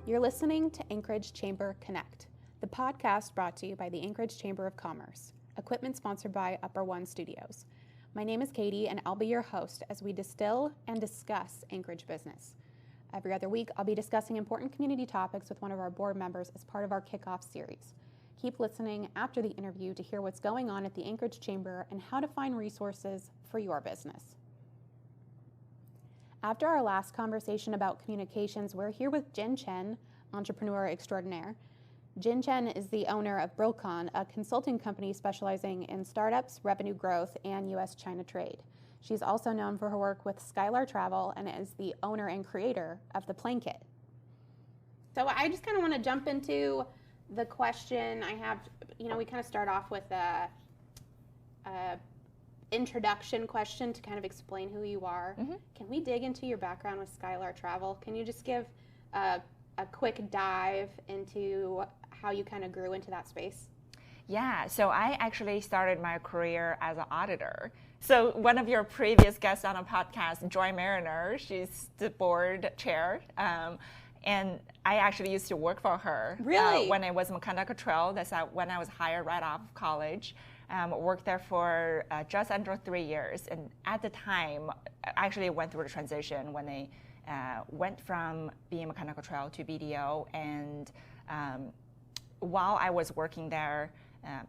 You're listening to Anchorage Chamber Connect, the podcast brought to you by the Anchorage Chamber of Commerce, equipment sponsored by Upper One Studios. My name is Katie, and I'll be your host as we distill and discuss Anchorage business. Every other week, I'll be discussing important community topics with one of our board members as part of our kickoff series. Keep listening after the interview to hear what's going on at the Anchorage Chamber and how to find resources for your business. After our last conversation about communications, we're here with Jin Chen, entrepreneur extraordinaire. Jin Chen is the owner of Brocon, a consulting company specializing in startups, revenue growth, and USChina trade. She's also known for her work with Skylar Travel and is the owner and creator of the Planeket. So I just kind of want to jump into the question I have. We kind of start off with a introduction question to kind of explain who you are. Mm-hmm. Can we dig into your background with Skylar Travel? Can you just give a quick dive into how you kind of grew into that space? Yeah, so I actually started my career as an auditor. So one of your previous guests on a podcast, Joy Mariner, she's the board chair. And I actually used to work for her. Really? When I was mechanical control, that's when I was hired right off of college. Worked there for just under 3 years. And at the time, I actually went through the transition when I went from being mechanical control to BDO. And while I was working there,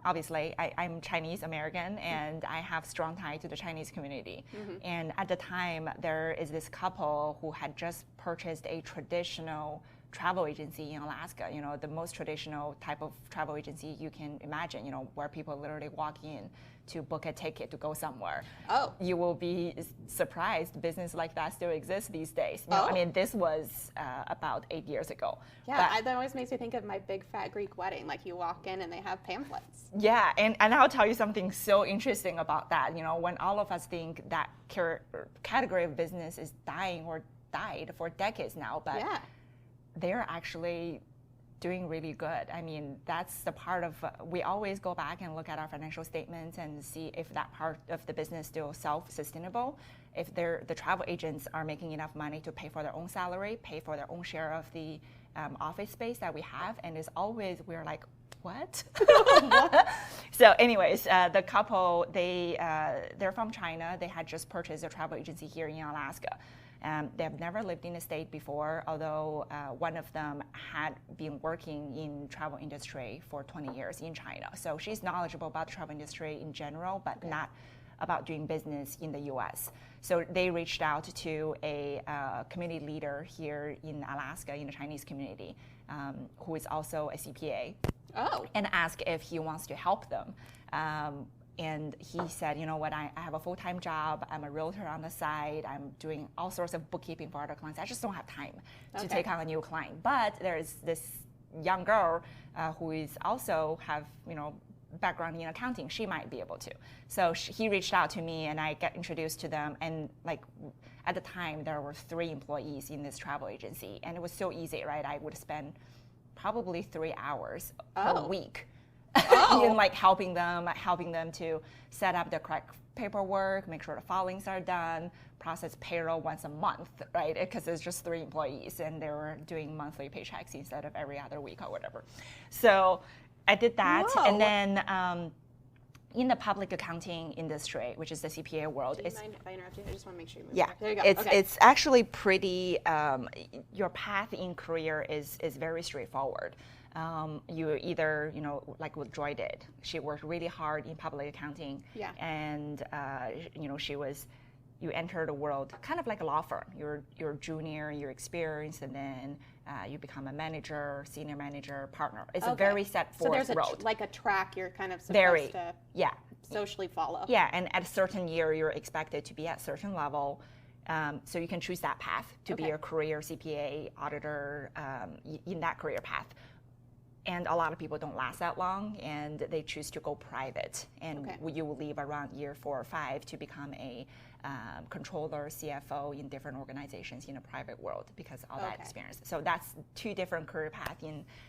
obviously, I'm Chinese American, and I have strong tie to the Chinese community. Mm-hmm. And at the time, there is this couple who had just purchased a traditional travel agency in Alaska, the most traditional type of travel agency you can imagine, where people literally walk in to book a ticket to go somewhere. Oh. You will be surprised business like that still exists these days. Oh. I mean, this was about 8 years ago. Yeah, that always makes me think of my big fat Greek wedding. Like you walk in and they have pamphlets. Yeah, and I'll tell you something so interesting about that. When all of us think that category of business is dying or died for decades now, but yeah, they're actually doing really good. I mean, that's the part of, we always go back and look at our financial statements and see if that part of the business still self-sustainable, if the travel agents are making enough money to pay for their own salary, pay for their own share of the office space that we have, and it's always, we're like, what? So anyways, the couple, they're from China. They had just purchased a travel agency here in Alaska. They have never lived in the state before, although one of them had been working in travel industry for 20 years in China. So she's knowledgeable about the travel industry in general, but not about doing business in the US. So they reached out to a community leader here in Alaska in the Chinese community, who is also a CPA, and asked if he wants to help them. And he said, you know what, I have a full-time job. I'm a realtor on the side. I'm doing all sorts of bookkeeping for other clients. I just don't have time to take on a new client. But there's this young girl who is also have, background in accounting. She might be able to. So he reached out to me, and I got introduced to them. And at the time, there were 3 employees in this travel agency. And it was so easy, right? I would spend probably 3 hours per week. In helping them to set up the correct paperwork, make sure the filings are done, process payroll once a month, right? Because it's just 3 employees, and they were doing monthly paychecks instead of every other week or whatever. So I did that. Whoa. And then in the public accounting industry, which is the CPA world. Do you mind if I interrupt you? I just want to make sure you move. Yeah, there you go. It's actually pretty, your path in career is very straightforward. You either, what Joy did. She worked really hard in public accounting. Yeah. And, you enter the world kind of like a law firm. You're junior, you're experienced, and then you become a manager, senior manager, partner. It's a very set forth road. So there's a track you're kind of supposed to socially follow. Yeah, and at a certain year, you're expected to be at a certain level. So you can choose that path to be a career CPA, auditor, in that career path. And a lot of people don't last that long, and they choose to go private. And you will leave around year 4 or 5 to become a controller, CFO in different organizations in the private world because of all that experience. So that's 2 different career paths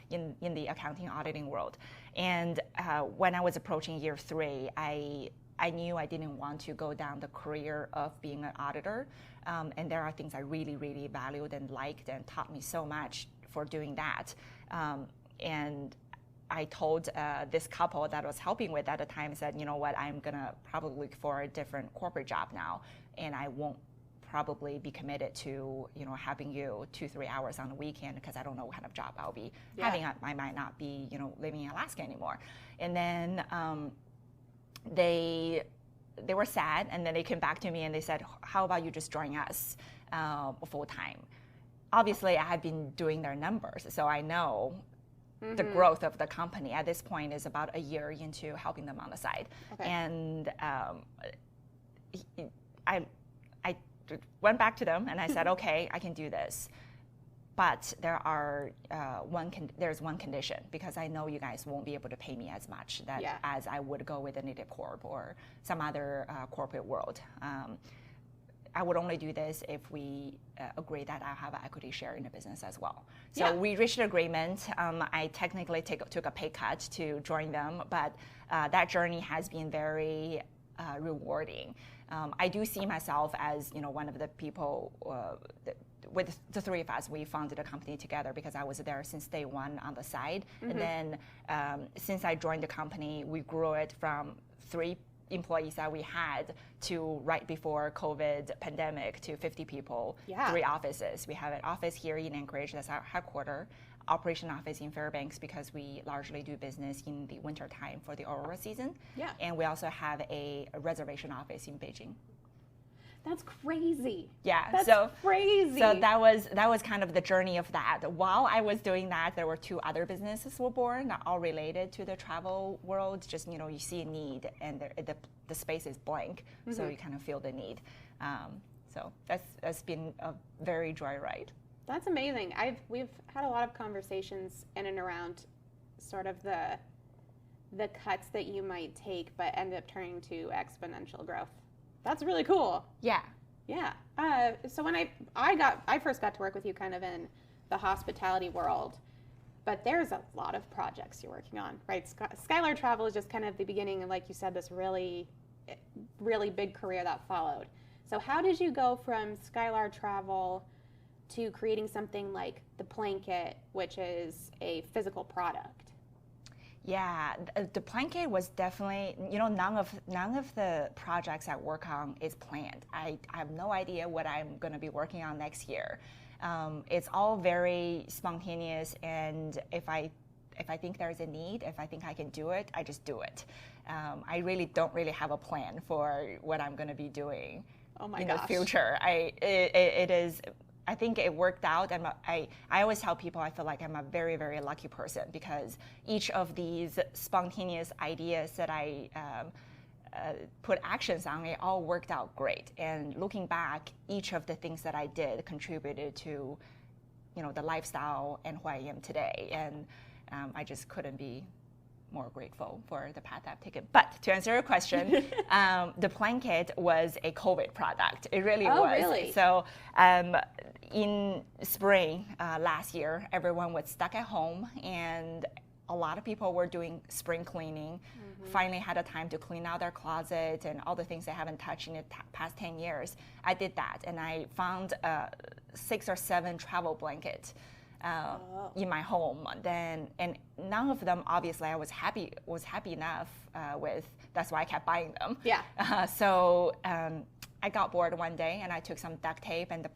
in the accounting auditing world. And when I was approaching year 3, I knew I didn't want to go down the career of being an auditor. And there are things I really, really valued and liked and taught me so much for doing that. And I told this couple that I was helping with at the time, said, you know what, I'm gonna probably look for a different corporate job now, and I won't probably be committed to, you know, having you 2-3 hours on the weekend, because I don't know what kind of job I'll be having. I might not be, you know, living in Alaska anymore. And then they were sad, and then they came back to me and they said, how about you just join us full time? Obviously, I had been doing their numbers, so I know the growth of the company at this point is about a year into helping them on the side. Okay. And I went back to them and I said, okay, I can do this, but there's one condition, because I know you guys won't be able to pay me as much as I would go with a native corp or some other corporate world. I would only do this if we agree that I have an equity share in the business as well. So we reached an agreement. I technically took a pay cut to join them, but that journey has been very rewarding. I do see myself as, you know, one of the people, with the three of us, we founded a company together because I was there since day one on the side. And then since I joined the company, we grew it from 3 employees that we had to right before COVID pandemic to 50 people, 3 offices. We have an office here in Anchorage, that's our headquarters, operation office in Fairbanks, because we largely do business in the winter time for the Aurora season. And we also have a reservation office in Beijing. That's crazy. Yeah, that's crazy. So that was kind of the journey of that. While I was doing that, there were 2 other businesses were born, not all related to the travel world. Just, you know, you see a need and the space is blank, so you kind of feel the need. So that's been a very joyride. That's amazing. We've had a lot of conversations in and around sort of the cuts that you might take, but end up turning to exponential growth. That's really cool. Yeah. Yeah. So when I first got to work with you kind of in the hospitality world, but there's a lot of projects you're working on, right? Skylar Travel is just kind of the beginning, and like you said, this really, really big career that followed. So how did you go from Skylar Travel to creating something like the Planeket, which is a physical product? Yeah, the Planeket was definitely, you know, none of the projects I work on is planned. I have no idea what I'm going to be working on next year. It's all very spontaneous, and if I think there's a need, if I think I can do it, I just do it. I really don't really have a plan for what I'm going to be doing in the future. It is. I think it worked out, and I always tell people I feel like I'm a very, very lucky person, because each of these spontaneous ideas that I put actions on, it all worked out great. And looking back, each of the things that I did contributed to, you know, the lifestyle and who I am today. And I just couldn't be more grateful for the path I've taken. But to answer your question, the Planeket was a COVID product. It really was. Really? So in spring last year, everyone was stuck at home, and a lot of people were doing spring cleaning. Finally had a time to clean out their closet and all the things they haven't touched in the past 10 years. I did that, and I found 6 or 7 travel blankets in my home. And none of them, obviously, I was happy enough with. That's why I kept buying them. Yeah. So I got bored one day, and I took some duct tape and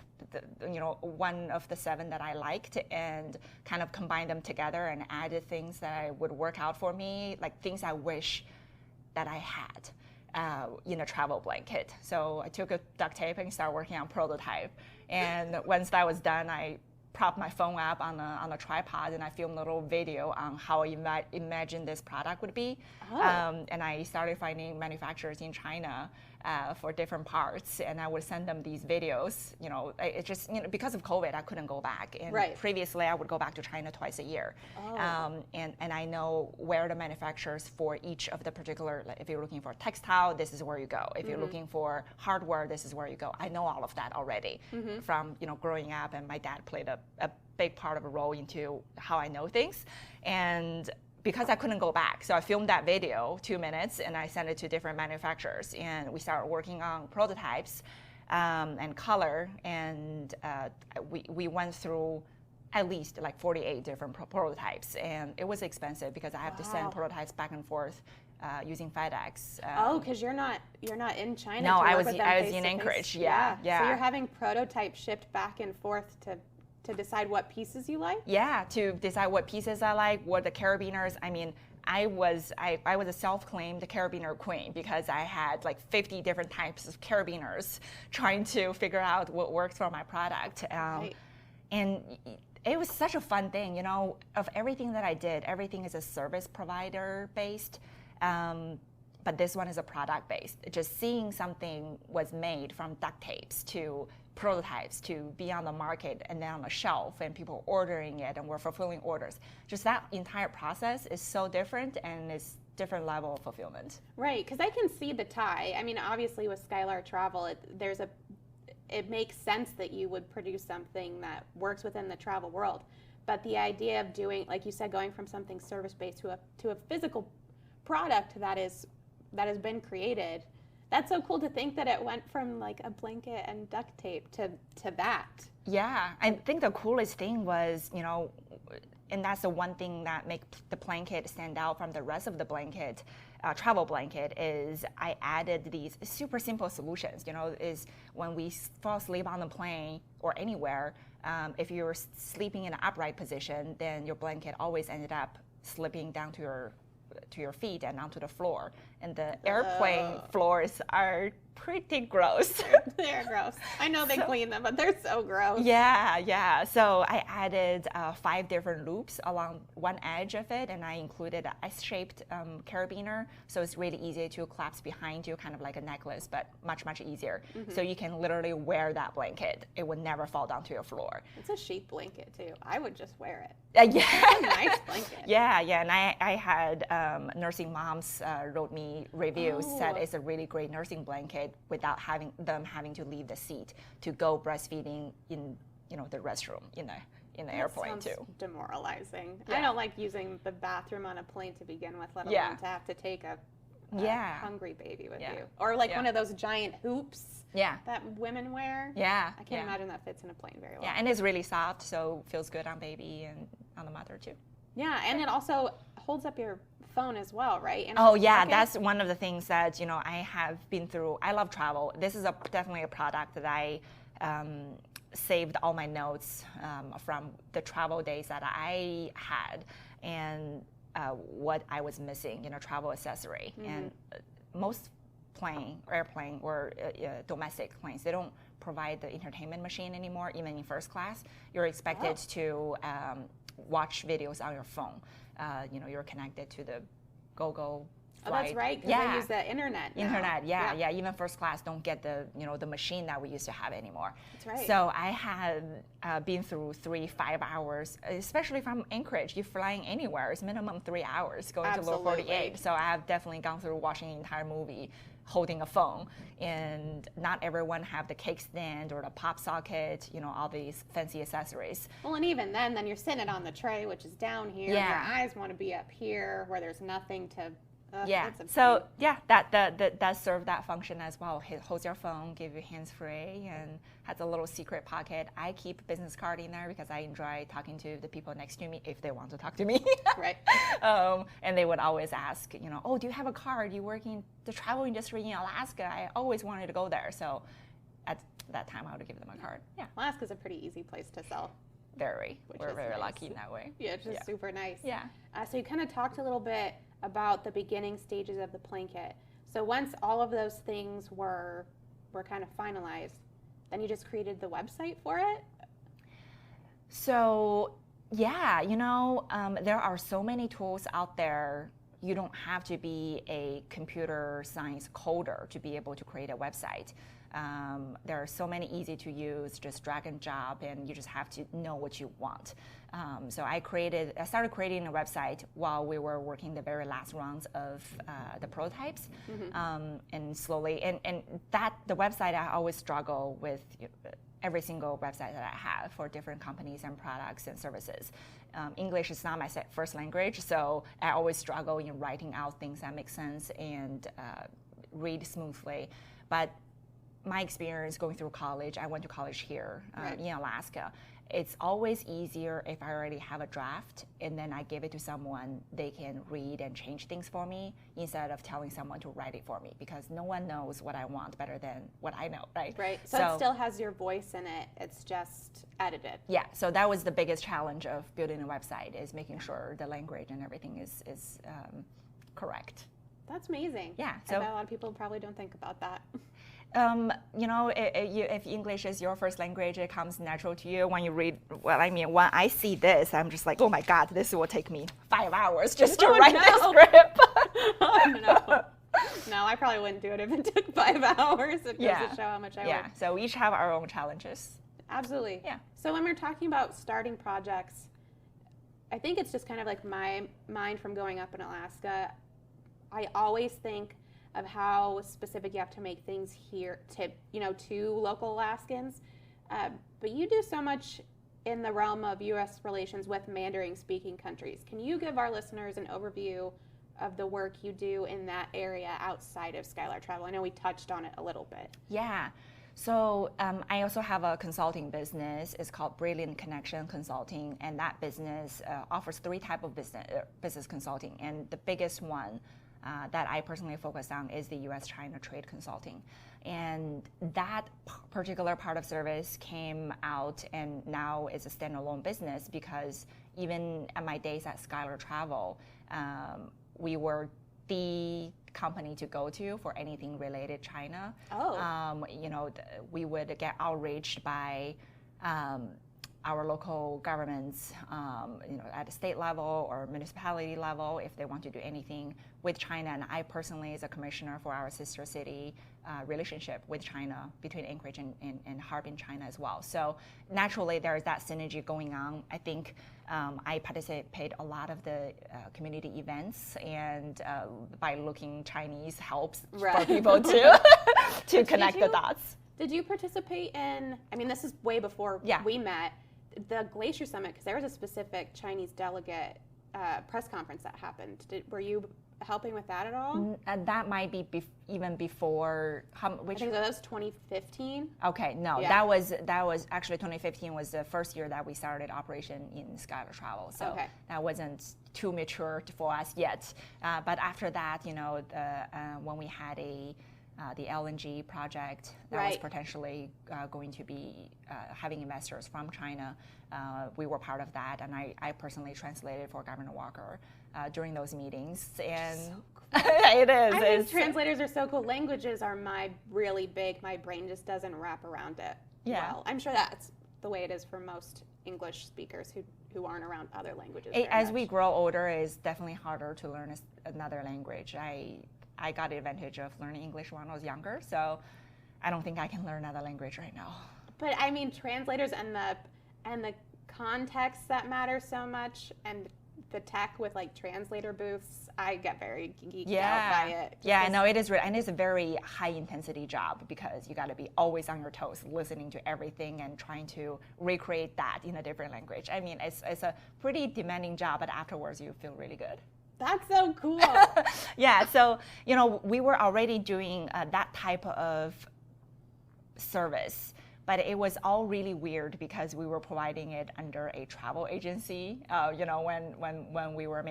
one of the 7 that I liked, and kind of combined them together and added things that would work out for me, like things I wish that I had in a travel blanket. So I took a duct tape and started working on prototype. And once that was done, I propped my phone up on a tripod, and I filmed a little video on how I imagined this product would be. And I started finding manufacturers in China for different parts, and I would send them these videos. You know, it just, you know, because of COVID, I couldn't go back. And previously, I would go back to China twice a year. And I know where the manufacturers for each of the particular, like if you're looking for textile, this is where you go. If you're looking for hardware, this is where you go. I know all of that already from, you know, growing up, and my dad played a big part of a role into how I know things. And because I couldn't go back, so I filmed that video, 2 minutes, and I sent it to different manufacturers, and we started working on prototypes and color, and we went through at least like 48 different prototypes, and it was expensive because I have to send prototypes back and forth using FedEx. Because you're not in China. No, I was in Anchorage. Yeah. So you're having prototypes shipped back and forth to decide what pieces you like? Yeah, to decide what pieces I like, what the carabiners. I mean, I was a self-claimed carabiner queen because I had like 50 different types of carabiners trying to figure out what works for my product. And it was such a fun thing, you know, of everything that I did, everything is a service provider based. But this one is a product based. Just seeing something was made from duct tapes to prototypes to be on the market and then on the shelf and people ordering it and we're fulfilling orders. Just that entire process is so different and it's different level of fulfillment. Right, because I can see the tie. I mean, obviously with Skylar Travel, it makes sense that you would produce something that works within the travel world. But the idea of doing, like you said, going from something service-based to a physical product that has been created, that's so cool to think that it went from like a blanket and duct tape to that. Yeah, I think the coolest thing was, you know, and that's the one thing that makes the Planeket stand out from the rest of the blanket, travel blanket, is I added these super simple solutions. You know, is when we fall asleep on the plane or anywhere, if you're sleeping in an upright position, then your blanket always ended up slipping down to your feet and onto the floor. And the airplane floors are pretty gross. They're gross. I know they clean them, but they're so gross. Yeah. So I added 5 different loops along one edge of it, and I included an S-shaped carabiner, so it's really easy to collapse behind you, kind of like a necklace, but much, much easier. Mm-hmm. So you can literally wear that blanket. It would never fall down to your floor. It's a sheath blanket, too. I would just wear it. Yeah. It's a nice blanket. Yeah, and I had nursing moms wrote me reviews, said it's a really great nursing blanket without having to leave the seat to go breastfeeding in, you know, the restroom in the airplane too. Demoralizing. Yeah. I don't like using the bathroom on a plane to begin with, let alone to have to take a hungry baby with you, or like one of those giant hoops that women wear. I can't imagine that fits in a plane very well. And it's really soft, so feels good on baby and on the mother too. And it also holds up your phone as well, right? And that's one of the things that, you know, I have been through. I love travel. This is definitely a product that I saved all my notes from the travel days that I had and what I was missing, you know, travel accessory. Mm-hmm. And most airplane or domestic planes, they don't provide the entertainment machine anymore. Even in first class, you're expected to watch videos on your phone. You know, you're connected to the go-go flight. Oh, that's right, because they use the internet now. Yeah. Even first class don't get the machine that we used to have anymore. That's right. So I had been through 3-5 hours, especially from Anchorage. You're flying anywhere, it's minimum 3 hours going to Lower 48. So I have definitely gone through watching the entire movie holding a phone, and not everyone have the cake stand or the pop socket, you know, all these fancy accessories. Well, and even then you're sitting it on the tray, which is down here. Your eyes want to be up here where there's nothing to. So that serve that function as well. It holds your phone, give you hands free, and has a little secret pocket. I keep business card in there because I enjoy talking to the people next to me if they want to talk to me. Right. And they would always ask, you know, oh, do you have a card? You work in the travel industry in Alaska. I always wanted to go there. So at that time, I would give them a card. Yeah. Alaska's a pretty easy place to sell. We're very lucky in that way. Yeah, it's just super nice. Yeah. So you kind of talked a little bit about the beginning stages of the Planeket. So once all of those things were kind of finalized, then you just created the website for it? So yeah, you know, there are so many tools out there. You don't have to be a computer science coder to be able to create a website. There are so many easy to use, just drag and drop, and you just have to know what you want. So I started creating a website while we were working the very last rounds of the prototypes, and slowly, and the website I always struggle with. Every single website that I have for different companies and products and services. English is not my first language, so I always struggle in writing out things that make sense and read smoothly. But my experience going through college, I went to college here in Alaska, it's always easier if I already have a draft and then I give it to someone, they can read and change things for me instead of telling someone to write it for me, because no one knows what I want better than what I know, right? Right. So it still has your voice in it. It's just edited. Yeah. So that was the biggest challenge of building a website, is making sure the language and everything is correct. That's amazing. Yeah. So I bet a lot of people probably don't think about that. If English is your first language, it comes natural to you. When you read, when I see this, I'm just like, oh my God, this will take me 5 hours just to write this script. Oh no. No, I probably wouldn't do it if it took 5 hours. It goes to show how much I work. So we each have our own challenges. Absolutely. Yeah. So when we're talking about starting projects, I think it's just kind of like my mind from growing up in Alaska. I always think of how specific you have to make things here to local Alaskans. But you do so much in the realm of U.S. relations with Mandarin-speaking countries. Can you give our listeners an overview of the work you do in that area outside of Skylar Travel? I know we touched on it a little bit. Yeah. So I also have a consulting business. It's called Brilliant Connection Consulting, and that business offers 3 types of business consulting. And the biggest one that I personally focus on is the USChina trade consulting. And that particular part of service came out and now is a standalone business, because even at my days at Skylar Travel, we were the company to go to for anything related China. We would get outreached by our local governments, at the state level or municipality level, if they want to do anything with China. And I personally, as a commissioner for our sister city relationship with China, between Anchorage and Harbin, China as well. So naturally, there is that synergy going on. I think I participate a lot of the community events, and by looking Chinese helps for people to connect the dots. Did you participate in, this is way before we met, the Glacier Summit, because there was a specific Chinese delegate press conference that happened. Were you helping with that at all? That might be even before. I think that was 2015. Okay, no, that was actually 2015 was the first year that we started operation in Skylar Travel. So that wasn't too mature for us yet. But after that, when we had the LNG project that was potentially going to be having investors from China. We were part of that, and I personally translated for Governor Walker during those meetings. And so cool. It is. I think translators are so cool. Languages are my brain just doesn't wrap around it well. I'm sure that's the way it is for most English speakers who aren't around other languages. As we grow older, it's definitely harder to learn another language. I got the advantage of learning English when I was younger, so I don't think I can learn another language right now. But translators and the context that matters so much, and the tech with translator booths, I get very geeked out by it. It is, and it's a very high intensity job, because you got to be always on your toes, listening to everything and trying to recreate that in a different language. It's a pretty demanding job, but afterwards you feel really good. That's so cool. So, we were already doing that type of service, but it was all really weird because we were providing it under a travel agency. When we were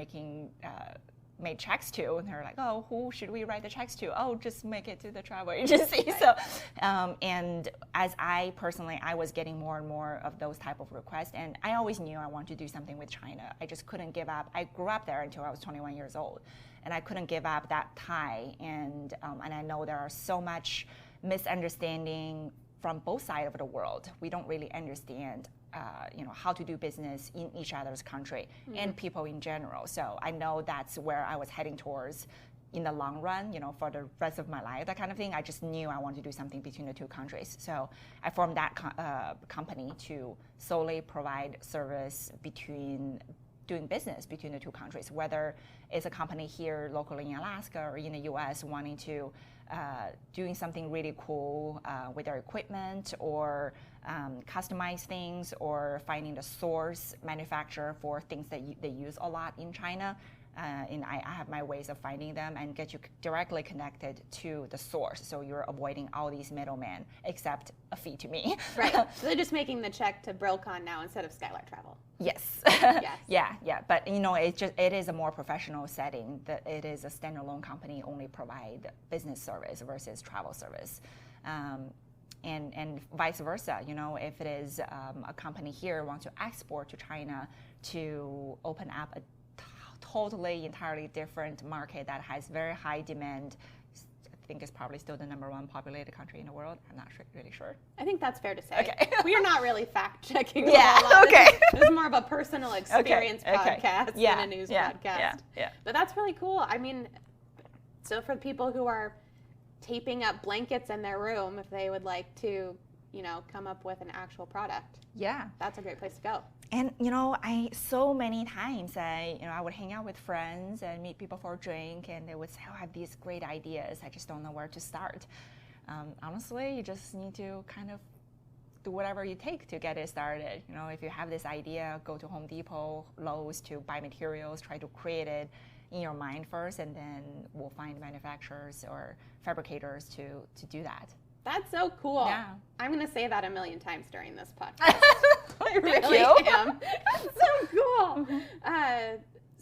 made checks to, and they're like, oh, who should we write the checks to? Oh, just make it to the travel agency. Right. So, and as I was getting more and more of those type of requests, and I always knew I wanted to do something with China. I just couldn't give up. I grew up there until I was 21 years old, and I couldn't give up that tie. And I know there are so much misunderstanding from both sides of the world. We don't really understand how to do business in each other's country and people in general. So I know that's where I was heading towards in the long run, for the rest of my life, that kind of thing. I just knew I wanted to do something between the two countries. So I formed that company to solely provide service doing business between the two countries, whether it's a company here locally in Alaska or in the US wanting to doing something really cool with their equipment, or customize things, or finding the source manufacturer for things that they use a lot in China. and I have my ways of finding them and get you directly connected to the source. So you're avoiding all these middlemen, except a fee to me. Right. So they're just making the check to Brillcon now instead of Skylar Travel. Yes. Yes. Yeah. But it is a more professional setting. That it is a standalone company, only provide business service versus travel service. And vice versa, if it is a company here wants to export to China to open up a totally, entirely different market that has very high demand. I think it's probably still the #1 populated country in the world. I'm not really sure. I think that's fair to say. Okay. We are not really fact-checking. Okay. This is more of a personal experience podcast than a news podcast. Yeah. But that's really cool. I mean, so for people who are taping up blankets in their room, if they would like to, come up with an actual product. Yeah. That's a great place to go. And I so many times I would hang out with friends and meet people for a drink, and they would say, "Oh, I have these great ideas. I just don't know where to start." Honestly, you just need to kind of do whatever you take to get it started. If you have this idea, go to Home Depot, Lowe's to buy materials, try to create it in your mind first, and then we'll find manufacturers or fabricators to do that. That's so cool. Yeah. I'm going to say that a million times during this podcast. I really am. So cool.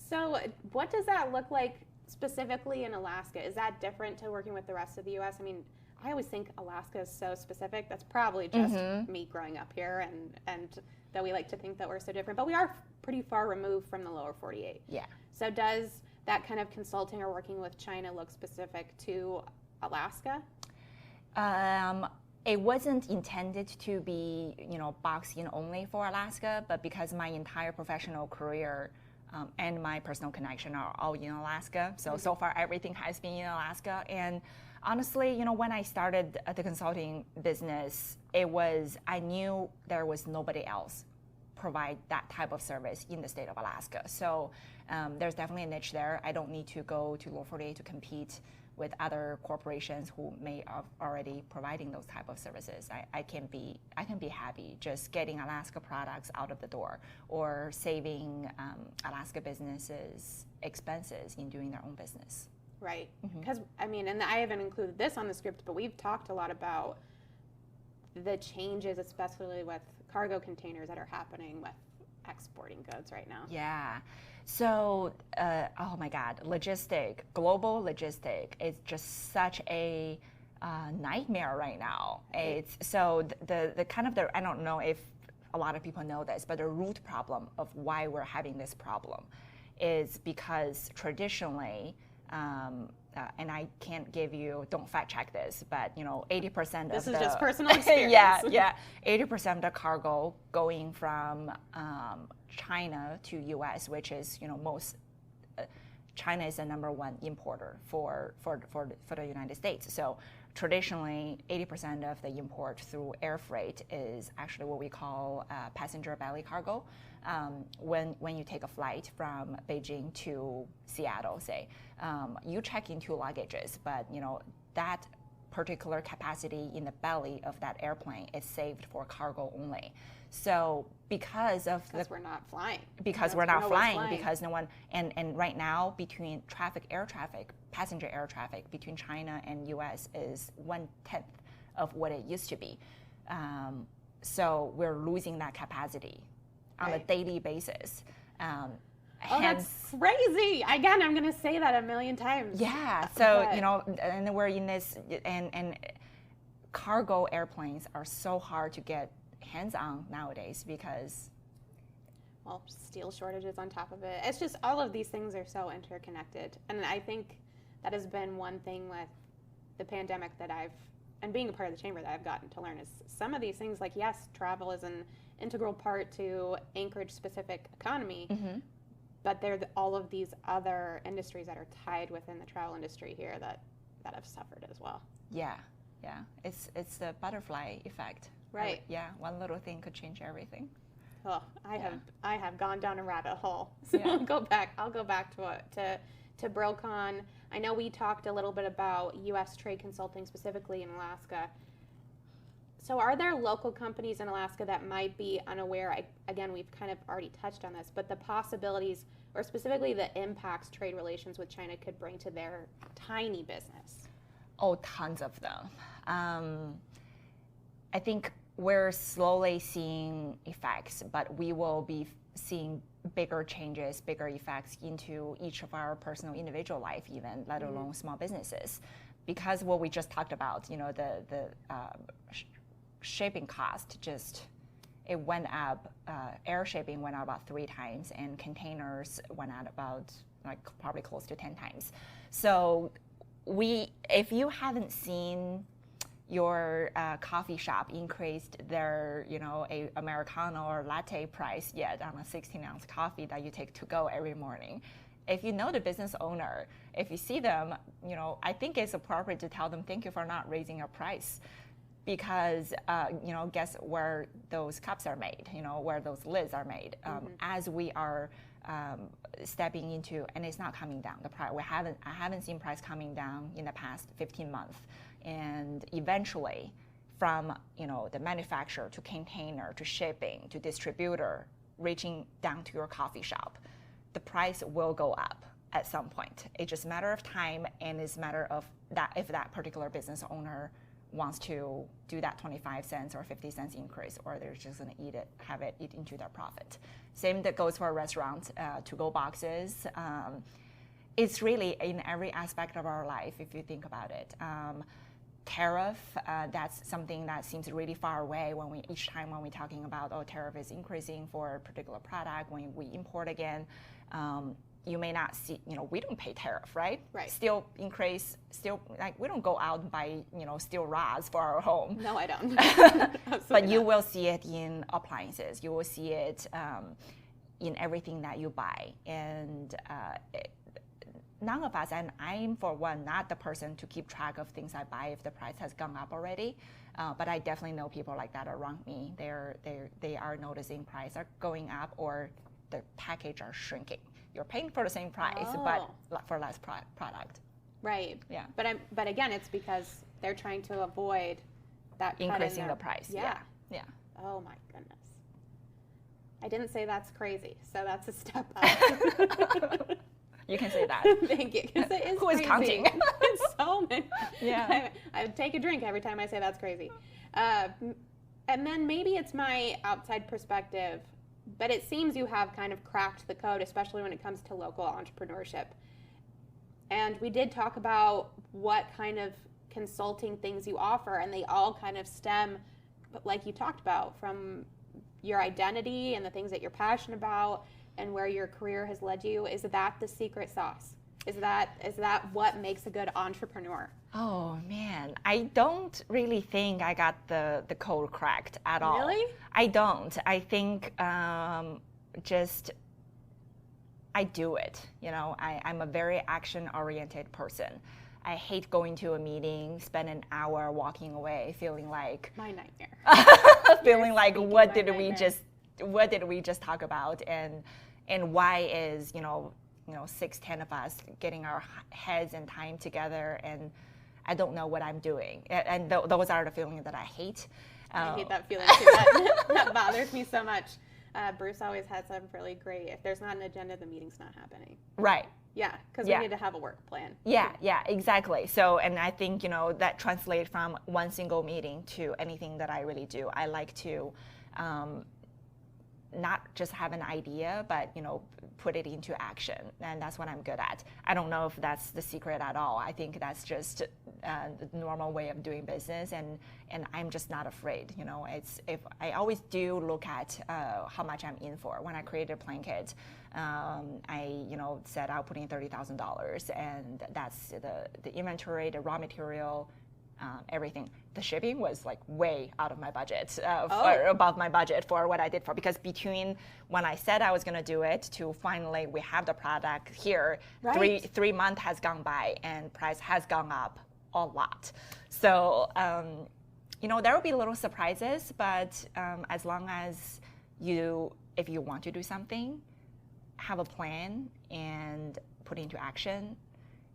So what does that look like specifically in Alaska? Is that different to working with the rest of the U.S.? I mean, I always think Alaska is so specific. That's probably just me growing up here and that we like to think that we're so different. But we are pretty far removed from the lower 48. Yeah. So does that kind of consulting or working with China look specific to Alaska? It wasn't intended to be, boxed in only for Alaska, but because my entire professional career and my personal connection are all in Alaska, so far everything has been in Alaska. And honestly, when I started the consulting business, I knew there was nobody else provide that type of service in the state of Alaska. So there's definitely a niche there. I don't need to go to lower 48 to compete with other corporations who may have already providing those type of services. I can be happy just getting Alaska products out of the door or saving Alaska businesses expenses in doing their own business. Right. Because and I haven't included this on the script, but we've talked a lot about the changes, especially with cargo containers that are happening with exporting goods right now. Yeah. So, oh my God, global logistic is just such a nightmare right now. It's so the kind of I don't know if a lot of people know this, but the root problem of why we're having this problem is because traditionally, and I can't give you, don't fact check this, but 80% this of is just personal experience. yeah, 80% of the cargo going from China to U.S., which is China is the #1 importer for the United States. So traditionally, 80% of the import through air freight is actually what we call passenger belly cargo. When you take a flight from Beijing to Seattle, say, you check in 2 luggages, but that particular capacity in the belly of that airplane is saved for cargo only. So because we're not flying, because no one, and right now between passenger air traffic between China and U.S. is 1/10 of what it used to be. So we're losing that capacity on a daily basis. That's crazy. Again, I'm going to say that a million times. Yeah. So, and we're in this, and cargo airplanes are so hard to get hands on nowadays because steel shortages on top of it. It's just all of these things are so interconnected. And I think that has been one thing with the pandemic and being a part of the chamber that I've gotten to learn is some of these things, like, yes, travel is an integral part to Anchorage specific economy, but there are all of these other industries that are tied within the travel industry here that have suffered as well. Yeah. It's the butterfly effect. Right. Yeah. One little thing could change everything. Oh, I have gone down a rabbit hole. So I'll go back to Brillcon. I know we talked a little bit about U.S. trade consulting specifically in Alaska. So are there local companies in Alaska that might be unaware? Again, we've kind of already touched on this, but the possibilities or specifically the impacts trade relations with China could bring to their tiny business? Oh, tons of them. I think we're slowly seeing effects, but we will be seeing bigger changes, bigger effects into each of our personal individual life even, let alone small businesses. Because what we just talked about, the shipping cost it went up. Air shipping went up about 3 times, and containers went up about probably close to 10 times. So if you haven't seen your coffee shop increased their, a Americano or latte price yet on a 16-ounce coffee that you take to go every morning, if you know the business owner, if you see them, I think it's appropriate to tell them thank you for not raising your price. Because, guess where those cups are made, where those lids are made. As we are stepping into, and it's not coming down, the price, I haven't seen price coming down in the past 15 months. And eventually, from, the manufacturer to container to shipping to distributor, reaching down to your coffee shop, the price will go up at some point. It's just a matter of time, and it's a matter of that if that particular business owner wants to do that 25 cents or 50 cents increase, or they're just going to have it eat into their profit. Same that goes for restaurants, to-go boxes. It's really in every aspect of our life, if you think about it. Tariff, that's something that seems really far away each time when we're talking about, tariff is increasing for a particular product, when we import again. You may not see, we don't pay tariff, right? Right. Still increase, we don't go out and buy, steel rods for our home. No, I don't. But you will see it in appliances. You will see it in everything that you buy. And none of us, and I'm for one, not the person to keep track of things I buy if the price has gone up already. But I definitely know people like that around me. They are noticing price are going up, or the package are shrinking. You're paying for the same price, but for less product. Right. Yeah. But again, it's because they're trying to avoid that increasing the price. Yeah. Oh my goodness. I didn't say that's crazy, so that's a step up. You can say that. Thank you. It is Who is counting? It's so many. Yeah. I take a drink every time I say that's crazy. And then maybe it's my outside perspective, but it seems you have kind of cracked the code, especially when it comes to local entrepreneurship. And we did talk about what kind of consulting things you offer, and they all kind of stem, like you talked about, from your identity and the things that you're passionate about and where your career has led you. Is that the secret sauce? Is that what makes a good entrepreneur? Oh man, I don't really think I got the code cracked at all. Really? I don't. I think just I do it. I'm a very action-oriented person. I hate going to a meeting, spend an hour walking away, feeling like my nightmare. Feeling like what did we just talk about, and why is 6-10 of us getting our heads and time together, and I don't know what I'm doing, and those are the feelings that I hate. I hate that feeling too. That bothers me so much. Bruce always has some really great, if there's not an agenda, the meeting's not happening. Right. Yeah, because we need to have a work plan. Yeah, exactly. So, and I think, that translates from one single meeting to anything that I really do. I like to not just have an idea, but, put it into action. And that's what I'm good at. I don't know if that's the secret at all. I think that's just the normal way of doing business. And I'm just not afraid. If I always do look at how much I'm in for. When I created Planeket, I said I'll put in $30,000, and that's the inventory, the raw material, everything. The shipping was like way out of my budget, or above my budget for what I did because between when I said I was going to do it to finally we have the product here, right. three months has gone by and price has gone up a lot. So, there will be little surprises, but as long as if you want to do something, have a plan and put it into action,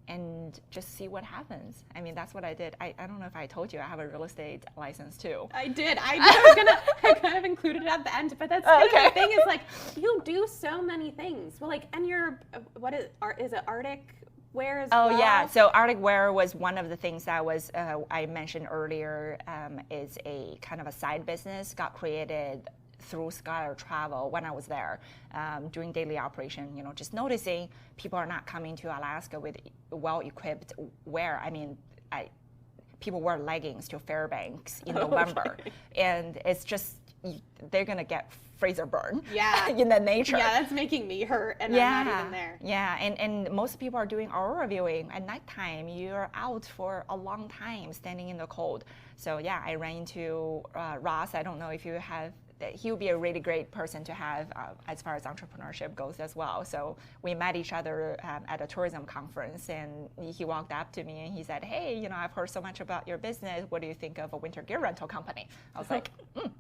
and just see what happens. I mean, that's what I did. I don't know if I told you, I have a real estate license too. I did. I kind of included it at the end, but that's kind of the thing is like, you do so many things. Well, like, and you're, is it Arctic wear as well? Oh yeah, so Arctic wear was one of the things that was, I mentioned earlier, is a kind of a side business, got created through Skylar Travel when I was there, doing daily operation, just noticing people are not coming to Alaska with well-equipped wear. I mean, people wear leggings to Fairbanks in November, and it's just, they're gonna get freezer burn in the nature. Yeah, that's making me hurt, and I'm not even there. Yeah, and most people are doing aurora viewing at nighttime. You're out for a long time standing in the cold. So yeah, I ran into Ross. I don't know if you have, he would be a really great person to have as far as entrepreneurship goes as well. So we met each other at a tourism conference, and he walked up to me and he said, hey, I've heard so much about your business. What do you think of a winter gear rental company? I was like,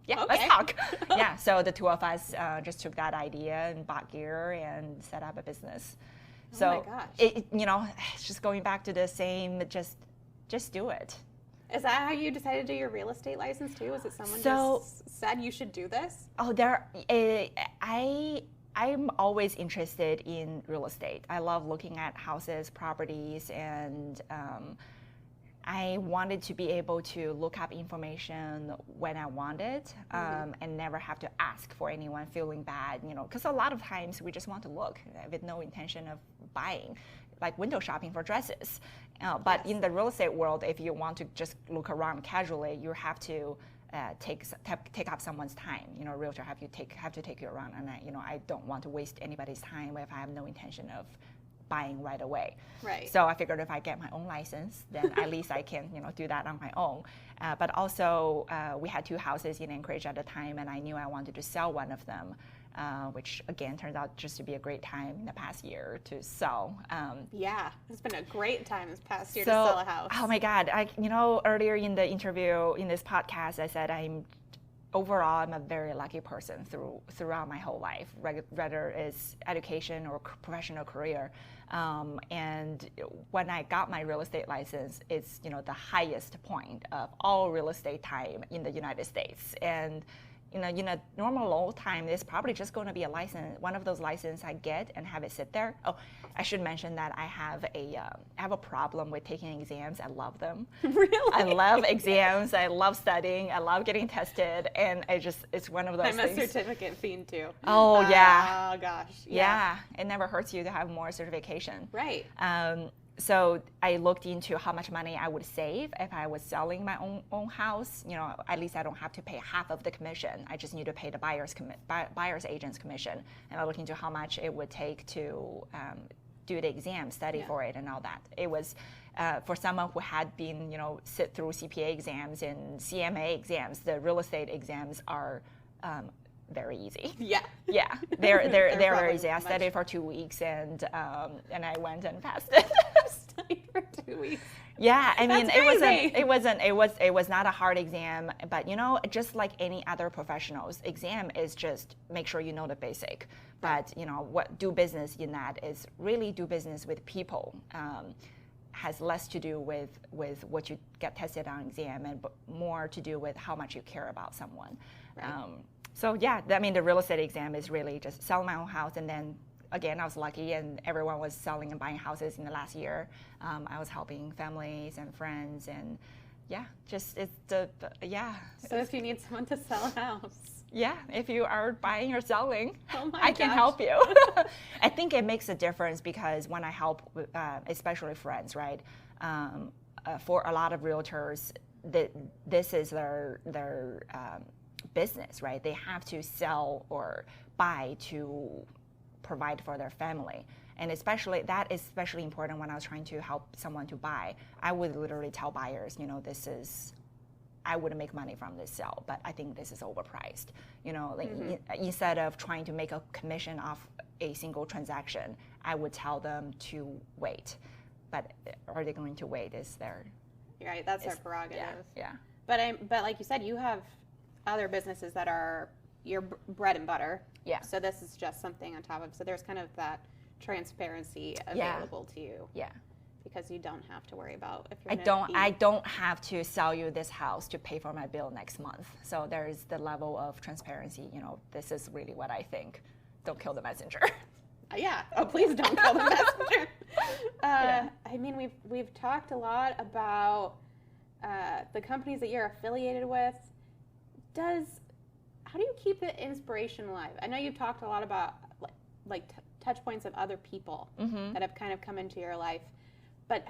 let's talk. Yeah, so the two of us just took that idea and bought gear and set up a business. So oh my gosh. It's just going back to the same, just do it. Is that how you decided to do your real estate license too? Was it someone just said you should do this? Oh, I'm always interested in real estate. I love looking at houses, properties, and I wanted to be able to look up information when I want it, and never have to ask for anyone, feeling bad, because a lot of times we just want to look with no intention of buying, like window shopping for dresses. But in the real estate world, if you want to just look around casually, you have to take up someone's time. Realtor have to take you around, and I don't want to waste anybody's time if I have no intention of buying right away. Right. So I figured if I get my own license, then at least I can do that on my own. But also we had 2 houses in Anchorage at the time, and I knew I wanted to sell one of them. Which again turns out just to be a great time in the past year to sell. Yeah, it's been a great time this past year to sell a house. Oh my God! Earlier in the interview in this podcast, I said I'm a very lucky person throughout my whole life, whether it's education or professional career. And when I got my real estate license, it's the highest point of all real estate time in the United States. And normal old time is probably just going to be a license, one of those licenses I get and have it sit there. Oh, I should mention that I have a problem with taking exams. I love them. Really? I love exams. I love studying. I love getting tested, and it's one of those things. I'm a certificate fiend too. Oh yeah. Oh gosh. Yeah. It never hurts you to have more certification. Right. So I looked into how much money I would save if I was selling my own house. At least I don't have to pay half of the commission. I just need to pay the buyer's agent's commission. And I looked into how much it would take to do the exam, study for it, and all that. It was for someone who had been, sit through CPA exams and CMA exams. The real estate exams are very easy. Yeah. Yeah, they're very easy. I studied for 2 weeks, and I went and passed it. Studied for 2 weeks. Yeah, I mean, That's it was not a hard exam, but just like any other professionals, exam is just make sure you know the basic. But what do business in that is really do business with people. Has less to do with what you get tested on exam, and more to do with how much you care about someone. Right. So yeah, I mean, the real estate exam is really just sell my own house, and then again, I was lucky, and everyone was selling and buying houses in the last year. I was helping families and friends, and yeah, just yeah. So if you need someone to sell a house. Yeah, if you are buying or selling, I can help you. I think it makes a difference because when I help, especially friends, right? For a lot of realtors, this is their business, right? They have to sell or buy to provide for their family. And especially important when I was trying to help someone to buy. I would literally tell buyers, I wouldn't make money from this sale, but I think this is overpriced. Instead of trying to make a commission off a single transaction, I would tell them to wait. But are they going to wait? Right, that's their prerogative. Yeah. But like you said, you have other businesses that are your bread and butter. Yeah. So this is just something on top of. So there's kind of that transparency available to you. Yeah. because you don't have to worry about if you're I don't have to sell you this house to pay for my bill next month. So there's the level of transparency. This is really what I think. Don't kill the messenger. Yeah. Oh, please don't kill the messenger. I mean, we've talked a lot about the companies that you're affiliated with. How do you keep the inspiration alive? I know you've talked a lot about like touch points of other people that have kind of come into your life. But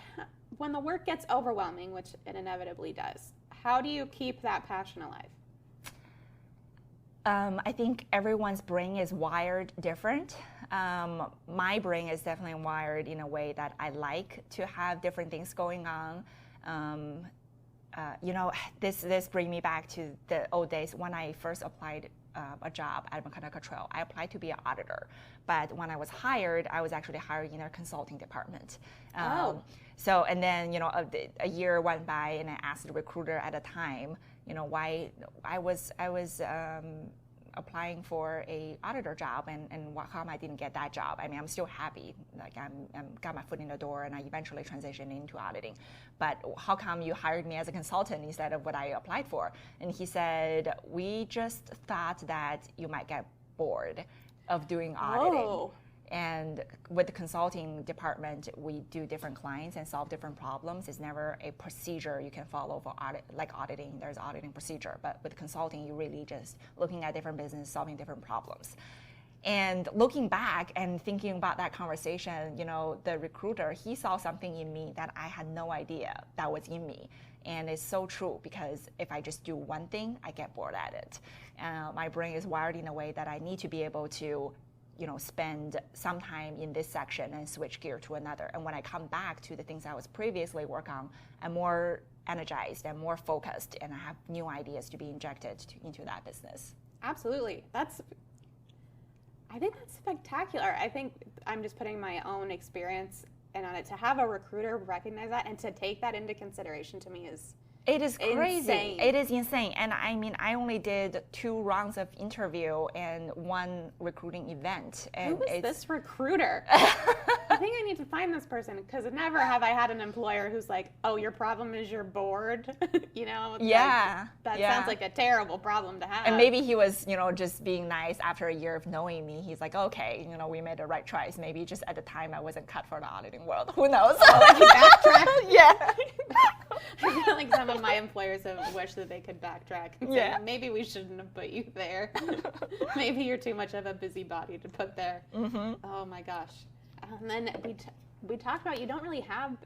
when the work gets overwhelming, which it inevitably does, how do you keep that passion alive? I think everyone's brain is wired different. My brain is definitely wired in a way that I like to have different things going on. This brings me back to the old days when I first applied a job at Planeket Travel. I applied to be an auditor, but when I was hired, I was actually hired in their consulting department. So, and then, a year went by, and I asked the recruiter at the time, why I was applying for a auditor job, and how come I didn't get that job. I mean, I'm still happy, like I'm got my foot in the door, and I eventually transitioned into auditing. But how come you hired me as a consultant instead of what I applied for? And he said, we just thought that you might get bored of doing auditing. And with the consulting department, we do different clients and solve different problems. It's never a procedure you can follow for audit, like auditing. There's auditing procedure, but with consulting, you're really just looking at different business, solving different problems. And looking back and thinking about that conversation, the recruiter, he saw something in me that I had no idea that was in me. And it's so true, because if I just do one thing, I get bored at it. My brain is wired in a way that I need to be able to spend some time in this section and switch gear to another. And when I come back to the things I was previously working on, I'm more energized and more focused, and I have new ideas to be injected into that business. Absolutely. I think that's spectacular. I think I'm just putting my own experience in on it. To have a recruiter recognize that and to take that into consideration, to me is It is crazy. Insane. It is insane. And I mean, I only did 2 rounds of interview and 1 recruiting event. And who is this recruiter? I think I need to find this person, because never have I had an employer who's like, oh, your problem is you're bored. Yeah. That sounds like a terrible problem to have. And maybe he was, just being nice after a year of knowing me. He's like, okay, we made the right choice. Maybe just at the time I wasn't cut for the auditing world. Who knows? Like you backtracked? Yeah. I feel like some of my employers have wished that they could backtrack and say, maybe we shouldn't have put you there. Maybe you're too much of a busybody to put there. Oh my gosh. And then we talked about, you don't really have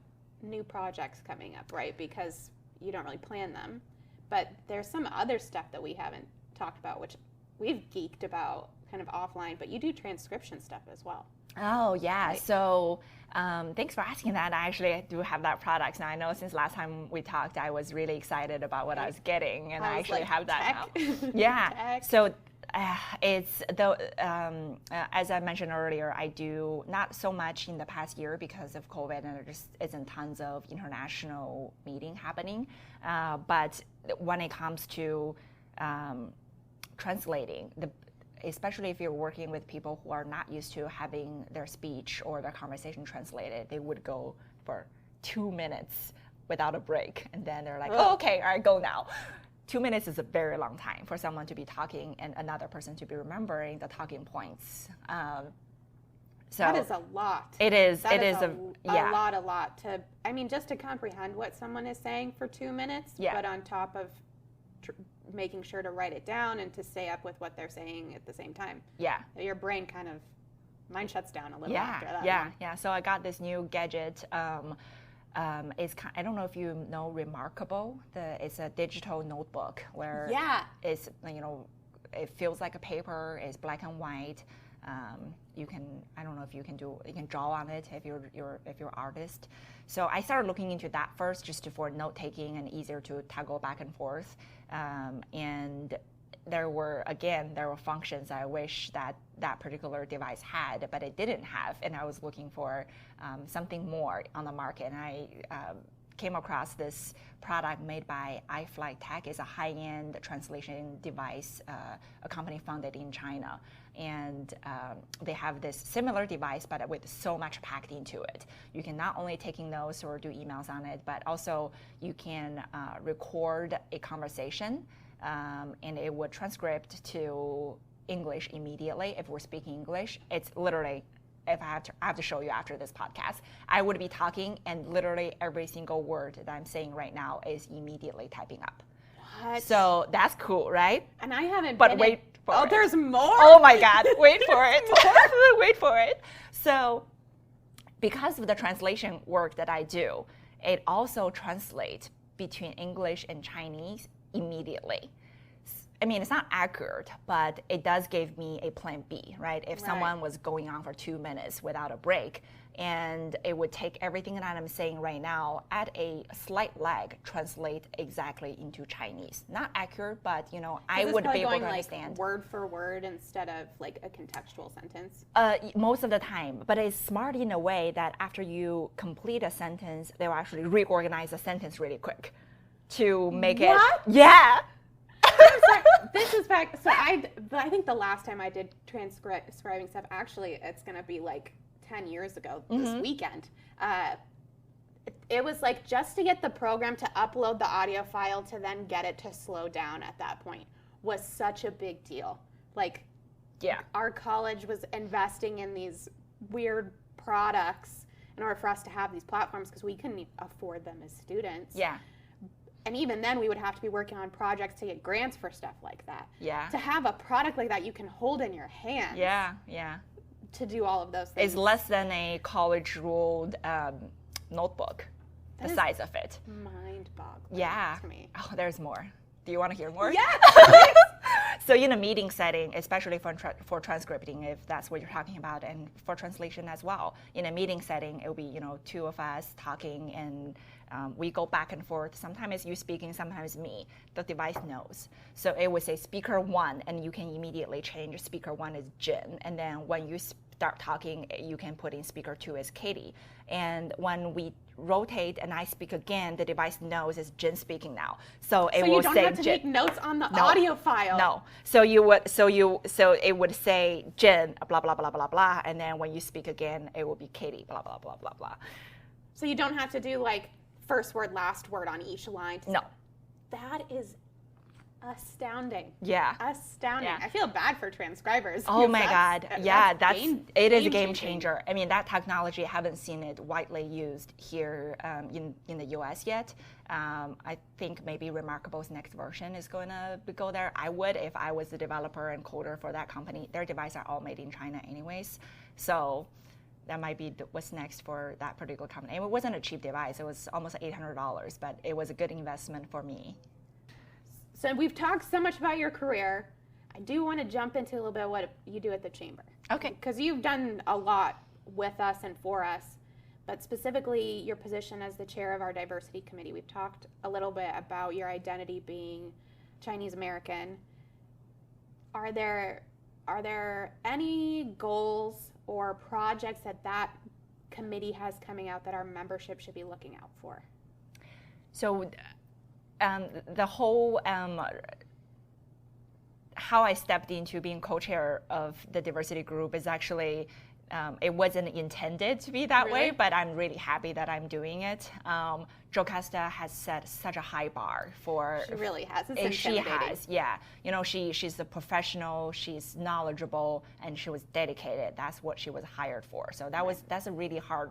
new projects coming up, right? Because you don't really plan them. But there's some other stuff that we haven't talked about, which we've geeked about kind of offline, but you do transcription stuff as well. Oh, yeah. Right. So thanks for asking that. I actually do have that product. Now, I know since last time we talked, I was really excited about what I was getting, and I actually have that now. Yeah. Tech. So it's, as I mentioned earlier, I do not so much in the past year because of COVID, and there just isn't tons of international meeting happening. But when it comes to translating, especially if you're working with people who are not used to having their speech or their conversation translated, they would go for 2 minutes without a break. And then they're like, oh, okay, all right, go now. 2 minutes is a very long time for someone to be talking and another person to be remembering the talking points. So that is a lot. It is. That it is a lot to, I mean, just to comprehend what someone is saying for 2 minutes, but on top of making sure to write it down and to stay up with what they're saying at the same time. Yeah. Your brain mine shuts down a little after that. Yeah. So I got this new gadget. I don't know if you know Remarkable. It's a digital notebook where it's, it feels like a paper. It's black and white. You can, I don't know if you can draw on it if you're artist. So I started looking into that first, just for note taking and easier to toggle back and forth. And there were functions I wish that particular device had, but it didn't have. And I was looking for something more on the market. And I came across this product made by iFlight Tech. It's a high-end translation device, a company founded in China. And they have this similar device, but with so much packed into it. You can not only take notes or do emails on it, but also you can record a conversation, and it would transcript to English immediately if we're speaking English. It's literally, if I have to show you after this podcast, I would be talking, and literally every single word that I'm saying right now is immediately typing up. What? So that's cool, right? And I haven't. But wait. Oh, there's more? Oh my God, wait for it. Wait for it. So because of the translation work that I do, it also translates between English and Chinese immediately. I mean, it's not accurate, but it does give me a plan B, right? If someone was going on for 2 minutes without a break, and it would take everything that I'm saying right now at a slight lag, translate exactly into Chinese. Not accurate, but I would be able to understand. Like word for word instead of like a contextual sentence? Most of the time, but it's smart in a way that after you complete a sentence, they will actually reorganize the sentence really quick to make it. Yeah. This is back. So I think the last time I did transcribing stuff, actually, it's gonna be like 10 years ago this weekend. It was like just to get the program to upload the audio file to then get it to slow down at that point was such a big deal. Like, our college was investing in these weird products in order for us to have these platforms because we couldn't afford them as students. Yeah. And even then, we would have to be working on projects to get grants for stuff like that. Yeah. To have a product like that you can hold in your hands. Yeah. To do all of those things. It's less than a college-ruled notebook, the size of it. Mind-boggling to me. Oh, there's more. Do you want to hear more? Yeah. So in a meeting setting, especially for transcripting, if that's what you're talking about, and for translation as well, in a meeting setting, it will be two of us talking, and we go back and forth. Sometimes it's you speaking, sometimes me. The device knows. So it would say speaker 1, and you can immediately change speaker 1 is Jin, and then when you start talking, you can put in speaker 2 as Katie. And when we rotate and I speak again, the device knows it's Jin speaking now. So it will say Jin. So you don't have to make notes on the audio file. No. So it would say Jin, blah blah blah blah blah, and then when you speak again, it will be Katie, blah blah blah blah blah. So you don't have to do like first word, last word on each line. No. That is astounding. Yeah. Astounding. Yeah. I feel bad for transcribers. Oh my God. Yeah, it is a game changer. I mean, that technology, I haven't seen it widely used here in the US yet. I think maybe Remarkable's next version is going to go there. I would if I was the developer and coder for that company. Their devices are all made in China anyways. So that might be what's next for that particular company. It wasn't a cheap device. It was almost $800, but it was a good investment for me. So we've talked so much about your career. I do want to jump into a little bit of what you do at the Chamber. Okay. Because you've done a lot with us and for us, but specifically your position as the chair of our diversity committee. We've talked a little bit about your identity being Chinese American. Are there any goals or projects that committee has coming out that our membership should be looking out for? So the whole how I stepped into being co-chair of the diversity group is actually it wasn't intended to be that way, but I'm really happy that I'm doing it. Jocasta has set such a high bar for. She really has. It's intimidating. She has, yeah. She's a professional. She's knowledgeable, and she was dedicated. That's what she was hired for. So that's a really hard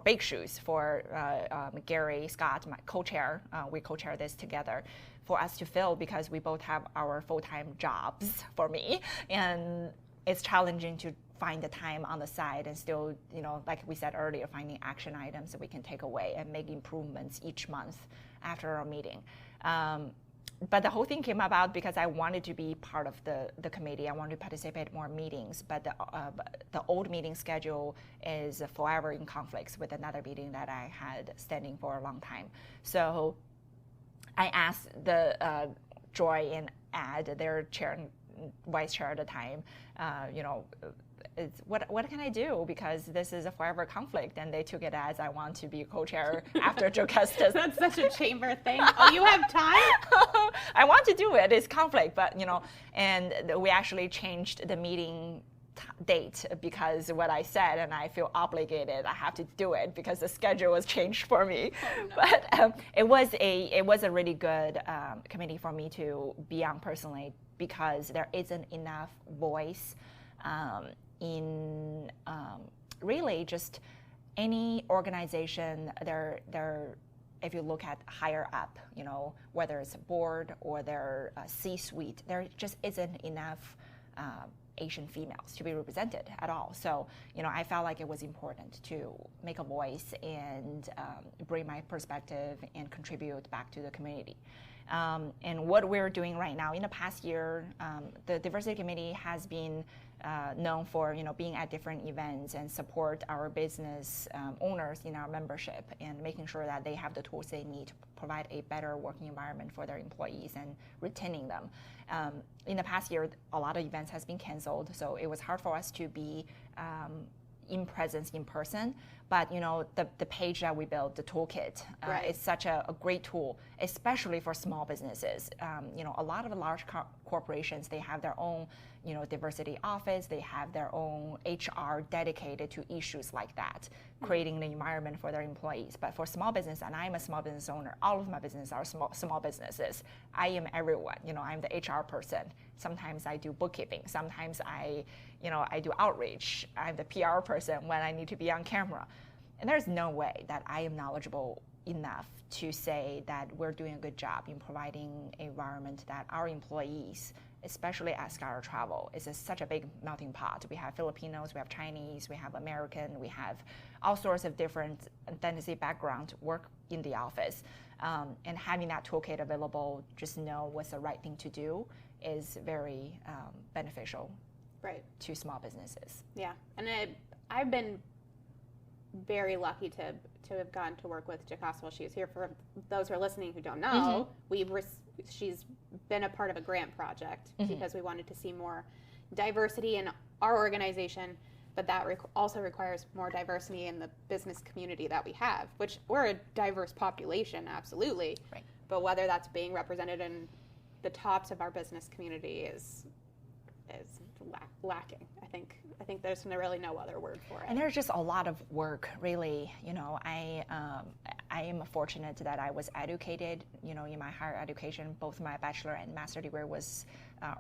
big shoes for Gary Scott, my co-chair. We co-chair this together for us to fill because we both have our full-time jobs. For me, and it's challenging to find the time on the side and still, like we said earlier, finding action items that we can take away and make improvements each month after our meeting. But the whole thing came about because I wanted to be part of the committee. I wanted to participate in more meetings, but the old meeting schedule is forever in conflicts with another meeting that I had standing for a long time. So I asked the Joy and Ad, their chair and vice chair at the time, what can I do? Because this is a forever conflict. And they took it as I want to be co-chair after Jocasta. That's such a chamber thing. Oh, you have time? I want to do it. It's conflict, but and we actually changed the meeting date because what I said, and I feel obligated. I have to do it because the schedule was changed for me. Oh, no. But it was a really good committee for me to be on personally, because there isn't enough voice in really just any organization. If you look at higher up, whether it's a board or their C-suite, there just isn't enough Asian females to be represented at all. So, I felt like it was important to make a voice and bring my perspective and contribute back to the community. And what we're doing right now, in the past year, the Diversity Committee has been known for being at different events and support our business owners in our membership and making sure that they have the tools they need to provide a better working environment for their employees and retaining them. In the past year, a lot of events has been canceled, so it was hard for us to be in person. But the page that we built, the toolkit, right. Is such a great tool, especially for small businesses. A lot of large corporations, they have their own diversity office, they have their own HR dedicated to issues like that, creating the environment for their employees. But for small business, and I'm a small business owner, all of my businesses are small businesses. I am everyone. I'm the HR person. Sometimes I do bookkeeping. Sometimes I do outreach. I'm the PR person when I need to be on camera. And there's no way that I am knowledgeable enough to say that we're doing a good job in providing an environment that our employees, especially at Skylar Travel, is such a big melting pot. We have Filipinos, we have Chinese, we have American, we have all sorts of different ethnicity background work in the office. And having that toolkit available, just know what's the right thing to do, is very beneficial, right, to small businesses. Yeah, and I've been very lucky to have gotten to work with Jocasta while she was here. For those who are listening who don't know, she's been a part of a grant project because we wanted to see more diversity in our organization, but that also requires more diversity in the business community that we have, which we're a diverse population, absolutely. Right. But whether that's being represented in the tops of our business community is lacking. I think there's really no other word for it. And there's just a lot of work, really. I am fortunate that I was educated, in my higher education. Both my bachelor and master degree was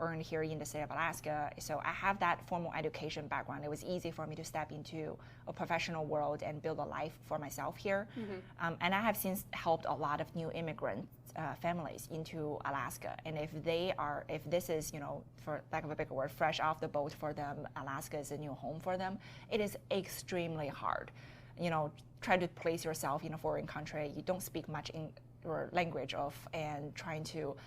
earned here in the state of Alaska. So I have that formal education background. It was easy for me to step into a professional world and build a life for myself here. And I have since helped a lot of new immigrant families into Alaska. And if this is, for lack of a bigger word, fresh off the boat for them, Alaska is a new home for them, it is extremely hard. Try to place yourself in a foreign country. You don't speak much or language of, and trying to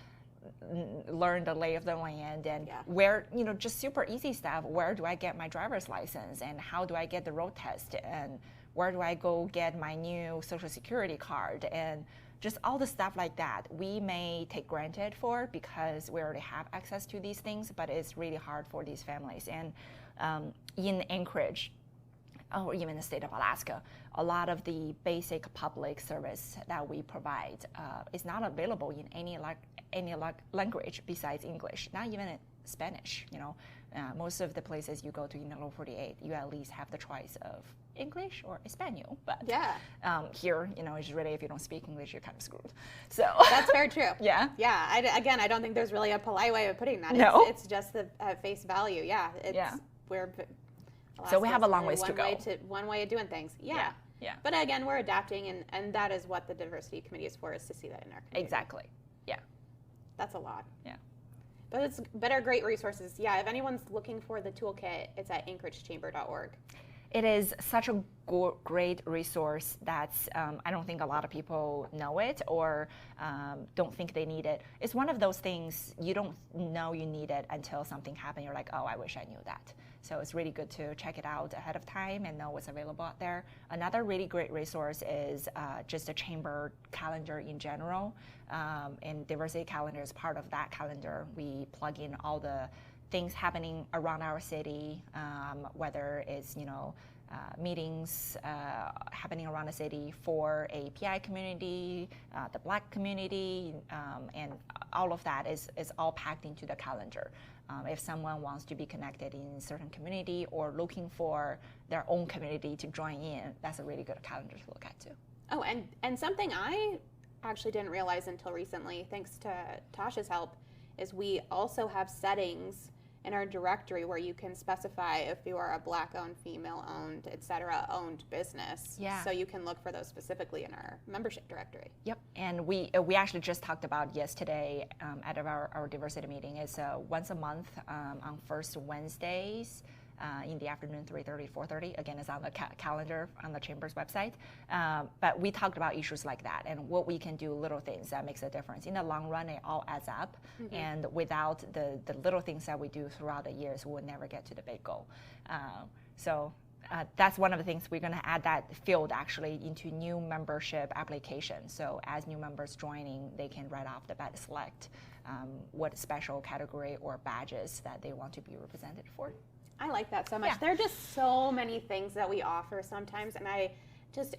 learn the lay of the land and where, just super easy stuff. Where do I get my driver's license, and how do I get the road test, and where do I go get my new Social Security card, and just all the stuff like that we may take granted for because we already have access to these things, but it's really hard for these families. And in Anchorage, or even the state of Alaska, a lot of the basic public service that we provide is not available in any language besides English, not even in Spanish. Most of the places you go to in the Lower 48, you at least have the choice of English or Espanol. But here, it's really, if you don't speak English, you're kind of screwed. So that's very true. Yeah. I don't think there's really a polite way of putting that. No. It's just the face value. So we have a long ways to go. One way of doing things. Yeah. But again, we're adapting, and that is what the Diversity Committee is for, is to see that in our community. Exactly. Yeah. That's a lot. Yeah. But it's better, great resources. Yeah, if anyone's looking for the toolkit, it's at anchoragechamber.org. It is such a great resource that I don't think a lot of people know it or don't think they need it. It's one of those things you don't know you need it until something happens. You're like, oh, I wish I knew that. So it's really good to check it out ahead of time and know what's available out there. Another really great resource is just a chamber calendar in general. And diversity calendar is part of that calendar. We plug in all the things happening around our city, whether it's, meetings happening around the city for a PI community, the Black community, and all of that is all packed into the calendar. If someone wants to be connected in a certain community or looking for their own community to join in, that's a really good calendar to look at too. Oh, and something I actually didn't realize until recently, thanks to Tasha's help, is we also have settings in our directory where you can specify if you are a Black-owned, female-owned, et cetera, owned business. Yeah. So you can look for those specifically in our membership directory. Yep. And we actually just talked about yesterday at our diversity meeting. It's once a month on first Wednesdays. In the afternoon, 3:30, 4:30. Again, it's on the calendar on the Chamber's website. But we talked about issues like that and what we can do, little things that makes a difference. In the long run, it all adds up. Mm-hmm. And without the little things that we do throughout the years, we'll never get to the big goal. So that's one of the things we're going to add that field actually into new membership applications. So as new members joining, they can right off the bat select what special category or badges that they want to be represented for. I like that so much. Yeah. There are just so many things that we offer sometimes, and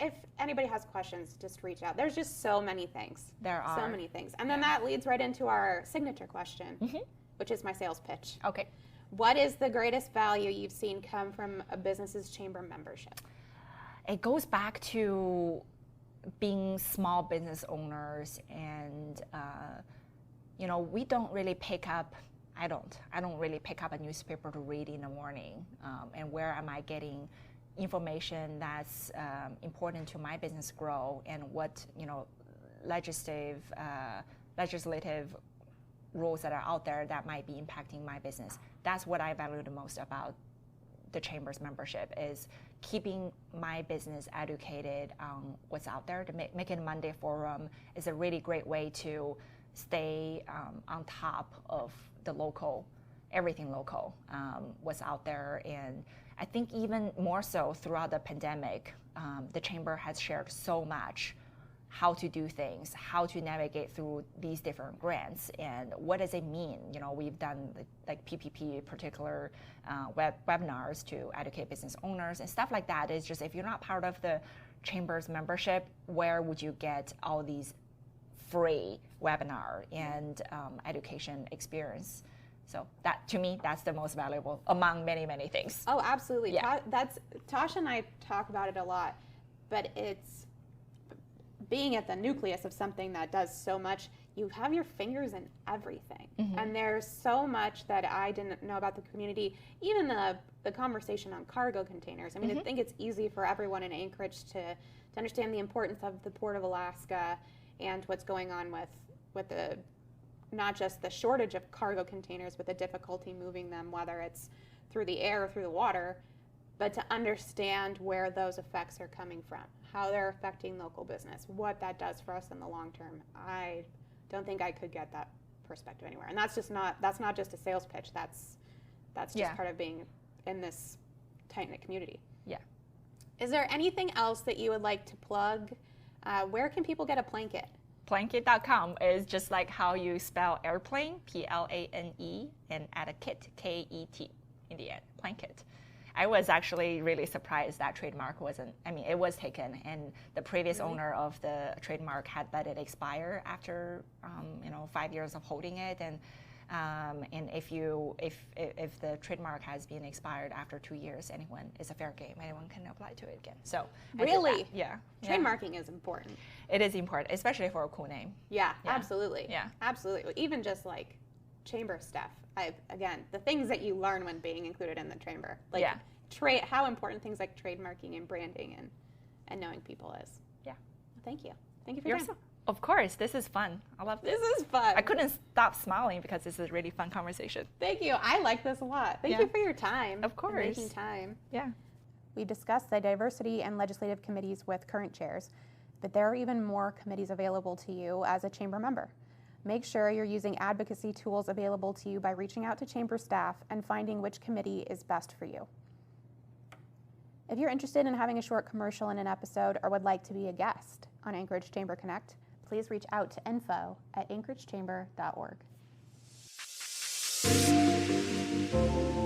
if anybody has questions, just reach out. There's just so many things. There are. So many things. And then that leads right into our signature question, which is my sales pitch. Okay. What is the greatest value you've seen come from a business's chamber membership? It goes back to being small business owners, and we don't really pick up. I don't really pick up a newspaper to read in the morning. And where am I getting information that's important to my business grow, and what legislative rules that are out there that might be impacting my business. That's what I value the most about the Chamber's membership, is keeping my business educated on what's out there. The Make It Monday forum is a really great way to stay on top of the local, everything local, what's out there. And I think even more so throughout the pandemic, the Chamber has shared so much how to do things, how to navigate through these different grants, and what does it mean. We've done like PPP, particular webinars to educate business owners and stuff like that. It's just, if you're not part of the Chamber's membership, where would you get all these free webinar and education experience? So that, to me, that's the most valuable among many, many things. Oh, absolutely. Yeah. Tasha and I talk about it a lot, but it's being at the nucleus of something that does so much. You have your fingers in everything. Mm-hmm. And there's so much that I didn't know about the community, even the conversation on cargo containers. I mean, I think it's easy for everyone in Anchorage to understand the importance of the Port of Alaska and what's going on with the, not just the shortage of cargo containers, but the difficulty moving them, whether it's through the air or through the water, but to understand where those effects are coming from, how they're affecting local business, what that does for us in the long term. I don't think I could get that perspective anywhere. And that's not just a sales pitch. That's just part of being in this tight-knit community. Yeah. Is there anything else that you would like to plug? Where can people get a Planeket? Planeket.com is just like how you spell airplane, Plane, and add a kit, KET in the end, Planeket. I was actually really surprised that trademark it was taken, and the previous owner of the trademark had let it expire after 5 years of holding it, and if the trademark has been expired after 2 years, it's a fair game. Anyone can apply to it again. So really, yeah, trademarking is important. It is important, especially for a cool name. Yeah, absolutely. Yeah, absolutely. Even just like chamber stuff. Again, the things that you learn when being included in the chamber, like how important things like trademarking and branding and knowing people is. Yeah. Thank you for your time. Of course, this is fun. I love this. This is fun. I couldn't stop smiling because this is a really fun conversation. Thank you. I like this a lot. Thank you for your time. Of course. Making time. Yeah. We discussed the diversity and legislative committees with current chairs, but there are even more committees available to you as a chamber member. Make sure you're using advocacy tools available to you by reaching out to chamber staff and finding which committee is best for you. If you're interested in having a short commercial in an episode or would like to be a guest on Anchorage Chamber Connect, please reach out to info@anchoragechamber.org. you.